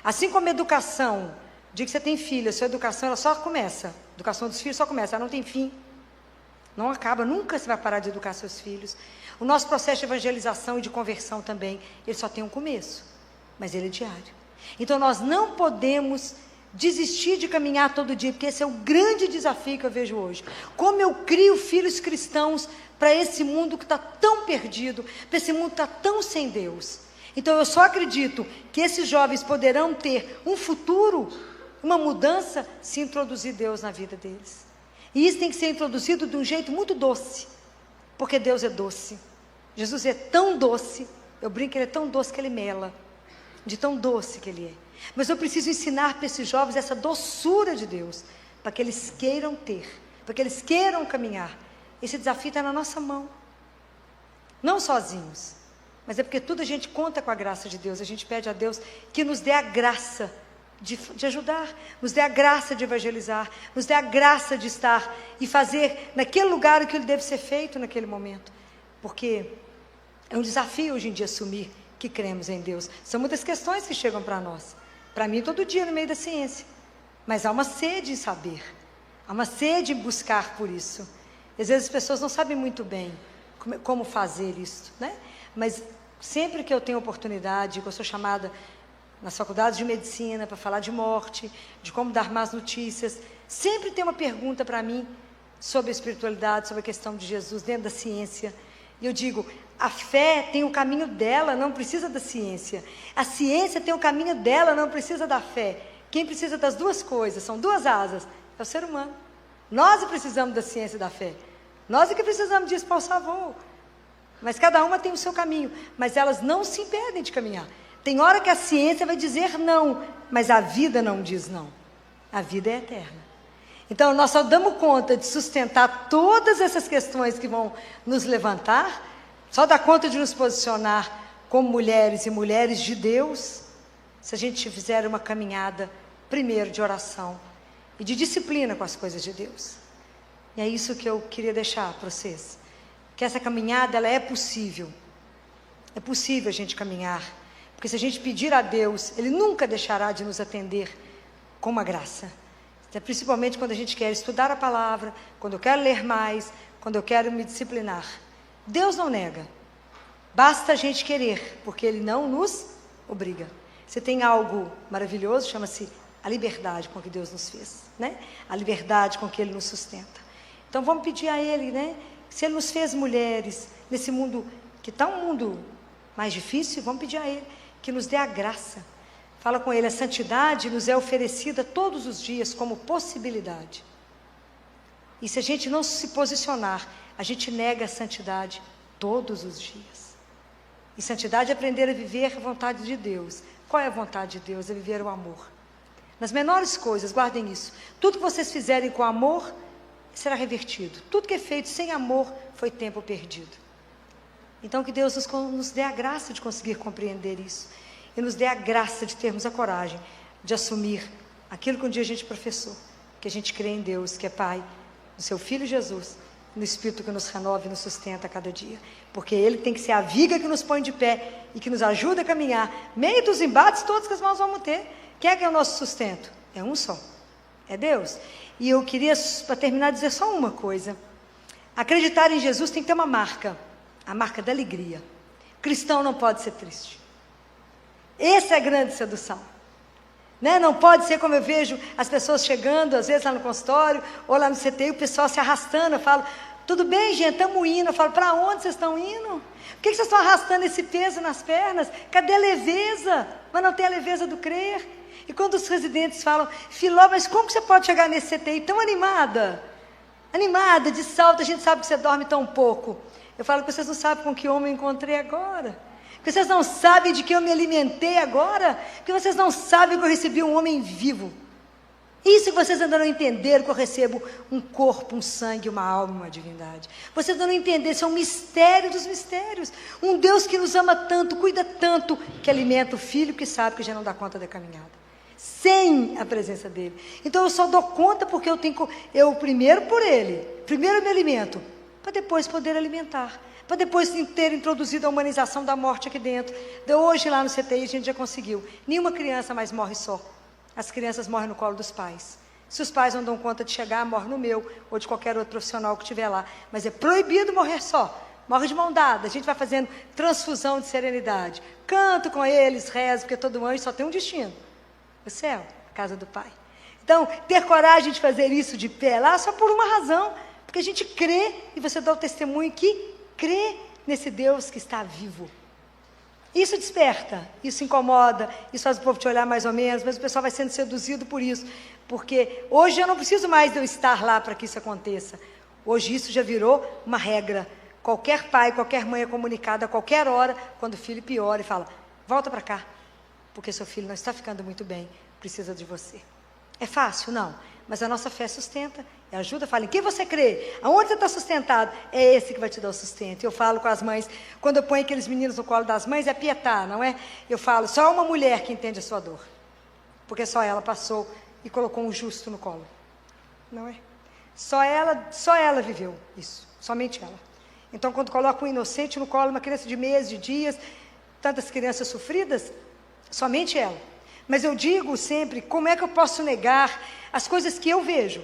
Assim como a educação, o dia que você tem filho, a sua educação, ela só começa. A educação dos filhos só começa, ela não tem fim. Não acaba, nunca você vai parar de educar seus filhos. O nosso processo de evangelização e de conversão também, ele só tem um começo, mas ele é diário. Então, nós não podemos desistir de caminhar todo dia, porque esse é o grande desafio que eu vejo hoje. Como eu crio filhos cristãos para esse mundo que está tão perdido, para esse mundo que está tão sem Deus. Então, eu só acredito que esses jovens poderão ter um futuro, uma mudança, se introduzir Deus na vida deles. E isso tem que ser introduzido de um jeito muito doce, porque Deus é doce. Jesus é tão doce, eu brinco que Ele é tão doce que Ele mela, de tão doce que Ele é. Mas eu preciso ensinar para esses jovens essa doçura de Deus, para que eles queiram ter, para que eles queiram caminhar. Esse desafio está na nossa mão, não sozinhos, mas é porque tudo a gente conta com a graça de Deus. A gente pede a Deus que nos dê a graça de ajudar, nos dê a graça de evangelizar, nos dê a graça de estar e fazer naquele lugar o que deve ser feito naquele momento, porque é um desafio hoje em dia assumir que cremos em Deus. São muitas questões que chegam para nós, para mim todo dia no meio da ciência, mas há uma sede em saber, há uma sede em buscar por isso. Às vezes as pessoas não sabem muito bem como fazer isso, né? Mas sempre que eu tenho oportunidade, que eu sou chamada nas faculdades de medicina para falar de morte, de como dar más notícias, sempre tem uma pergunta para mim sobre a espiritualidade, sobre a questão de Jesus dentro da ciência. E eu digo, a fé tem o caminho dela, não precisa da ciência. A ciência tem o caminho dela, não precisa da fé. Quem precisa das duas coisas, são duas asas, é o ser humano. Nós precisamos da ciência da fé. Nós é que precisamos disso para o favor. Mas cada uma tem o seu caminho. Mas elas não se impedem de caminhar. Tem hora que a ciência vai dizer não, mas a vida não diz não. A vida é eterna. Então, nós só damos conta de sustentar todas essas questões que vão nos levantar, só dá conta de nos posicionar como mulheres e mulheres de Deus, se a gente fizer uma caminhada, primeiro, de oração e de disciplina com as coisas de Deus. E é isso que eu queria deixar para vocês. Que essa caminhada, ela é possível. É possível a gente caminhar. Porque se a gente pedir a Deus, Ele nunca deixará de nos atender com uma graça. Principalmente quando a gente quer estudar a palavra, quando eu quero ler mais, quando eu quero me disciplinar. Deus não nega. Basta a gente querer, porque Ele não nos obriga. Você tem algo maravilhoso, chama-se a liberdade com que Deus nos fez, né? A liberdade com que Ele nos sustenta. Então vamos pedir a Ele, né? Se Ele nos fez mulheres, nesse mundo que está um mundo mais difícil, vamos pedir a Ele que nos dê a graça. Fala com Ele, a santidade nos é oferecida todos os dias como possibilidade. E se a gente não se posicionar, a gente nega a santidade todos os dias. E santidade é aprender a viver a vontade de Deus. Qual é a vontade de Deus? É viver o amor. Nas menores coisas, guardem isso. Tudo que vocês fizerem com amor, será revertido. Tudo que é feito sem amor, foi tempo perdido. Então que Deus nos dê a graça de conseguir compreender isso. E nos dê a graça de termos a coragem de assumir aquilo que um dia a gente professou. Que a gente crê em Deus, que é Pai, no seu Filho Jesus, no Espírito que nos renova e nos sustenta a cada dia. Porque Ele tem que ser a viga que nos põe de pé e que nos ajuda a caminhar. Meio dos embates todos que nós vamos ter. Quem é que é o nosso sustento? É um só. É Deus. E eu queria, para terminar, dizer só uma coisa. Acreditar em Jesus tem que ter uma marca. A marca da alegria. Cristão não pode ser triste. Essa é a grande sedução. Né? Não pode ser como eu vejo as pessoas chegando, às vezes lá no consultório, ou lá no CTI, o pessoal se arrastando. Eu falo, tudo bem, gente, estamos indo. Eu falo, para onde vocês estão indo? Por que vocês estão arrastando esse peso nas pernas? Cadê a leveza? Mas não tem a leveza do crer. E quando os residentes falam, Filó, mas como que você pode chegar nesse CTI tão animada? Animada, de salto, a gente sabe que você dorme tão pouco. Eu falo que vocês não sabem com que homem eu encontrei agora. Que vocês não sabem de que eu me alimentei agora. Que vocês não sabem que eu recebi um homem vivo. Isso que vocês ainda não entenderam, que eu recebo um corpo, um sangue, uma alma, uma divindade. Vocês ainda não entenderam, isso é um mistério dos mistérios. Um Deus que nos ama tanto, cuida tanto, que alimenta o filho que sabe que já não dá conta da caminhada. Sem a presença dele. Então eu só dou conta porque eu primeiro por ele, primeiro eu me alimento, para depois poder alimentar, para depois ter introduzido a humanização da morte aqui dentro. De hoje lá no CTI a gente já conseguiu. Nenhuma criança mais morre só. As crianças morrem no colo dos pais. Se os pais não dão conta de chegar, morre no meu, ou de qualquer outro profissional que estiver lá. Mas é proibido morrer só. Morre de mão dada. A gente vai fazendo transfusão de serenidade. Canto com eles, rezo, porque todo anjo só tem um destino. O céu, a casa do Pai. Então, ter coragem de fazer isso de pé lá, só por uma razão. Porque a gente crê, e você dá o testemunho que crê nesse Deus que está vivo. Isso desperta, isso incomoda, isso faz o povo te olhar mais ou menos, mas o pessoal vai sendo seduzido por isso. Porque hoje eu não preciso mais de eu estar lá para que isso aconteça. Hoje isso já virou uma regra. Qualquer pai, qualquer mãe é comunicado a qualquer hora, quando o filho piora e fala, volta para cá. Porque seu filho não está ficando muito bem, precisa de você. É fácil? Não. Mas a nossa fé sustenta, ajuda, fala, em quem você crê? Aonde você está sustentado? É esse que vai te dar o sustento. Eu falo com as mães, quando eu ponho aqueles meninos no colo das mães, é pietar, não é? Eu falo, só uma mulher que entende a sua dor. Porque só ela passou e colocou um justo no colo. Não é? Só ela viveu isso, somente ela. Então, quando coloca um inocente no colo, uma criança de meses, de dias, tantas crianças sofridas, somente ela. Mas eu digo sempre, como é que eu posso negar as coisas que eu vejo?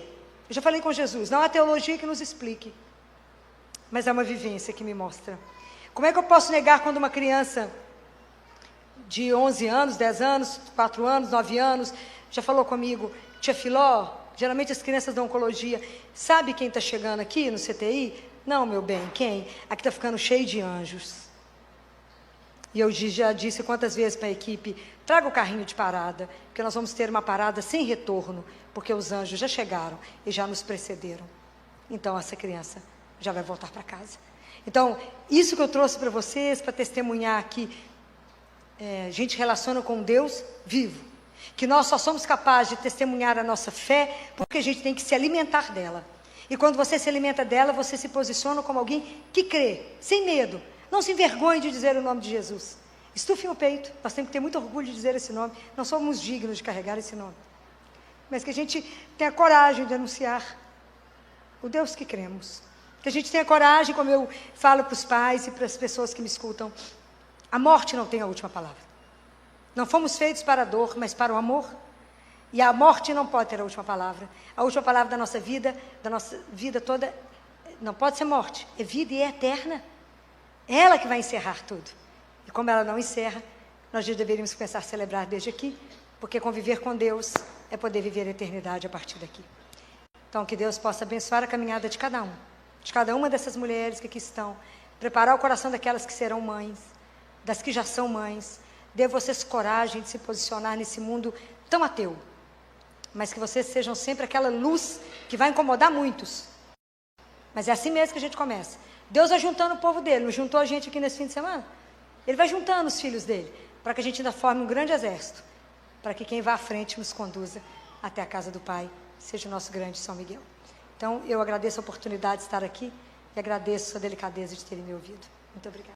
Eu já falei com Jesus, não há teologia que nos explique, mas é uma vivência que me mostra. Como é que eu posso negar quando uma criança de 11 anos, 10 anos, 4 anos, 9 anos, já falou comigo, tia Filó, geralmente as crianças da oncologia, sabe quem está chegando aqui no CTI? Não, meu bem, quem? Aqui está ficando cheio de anjos. E eu já disse quantas vezes para a equipe, traga o carrinho de parada, porque nós vamos ter uma parada sem retorno, porque os anjos já chegaram e já nos precederam. Então, essa criança já vai voltar para casa. Então, isso que eu trouxe para vocês, para testemunhar aqui, a gente relaciona com Deus vivo. Que nós só somos capazes de testemunhar a nossa fé, porque a gente tem que se alimentar dela. E quando você se alimenta dela, você se posiciona como alguém que crê, sem medo. Não se envergonhe de dizer o nome de Jesus. Estufe o peito, nós temos que ter muito orgulho de dizer esse nome. Não somos dignos de carregar esse nome. Mas que a gente tenha coragem de anunciar o Deus que cremos. Que a gente tenha coragem, como eu falo para os pais e para as pessoas que me escutam, a morte não tem a última palavra. Não fomos feitos para a dor, mas para o amor. E a morte não pode ter a última palavra. A última palavra da nossa vida toda, não pode ser morte, é vida e é eterna. É ela que vai encerrar tudo. E como ela não encerra, nós já deveríamos começar a celebrar desde aqui, porque conviver com Deus é poder viver a eternidade a partir daqui. Então, que Deus possa abençoar a caminhada de cada uma dessas mulheres que aqui estão, preparar o coração daquelas que serão mães, das que já são mães. Dê vocês coragem de se posicionar nesse mundo tão ateu, mas que vocês sejam sempre aquela luz que vai incomodar muitos. Mas é assim mesmo que a gente começa. Deus vai juntando o povo dele, não juntou a gente aqui nesse fim de semana? Ele vai juntando os filhos dele, para que a gente ainda forme um grande exército, para que quem vá à frente nos conduza até a casa do Pai, seja o nosso grande São Miguel. Então, eu agradeço a oportunidade de estar aqui e agradeço a delicadeza de terem me ouvido. Muito obrigada.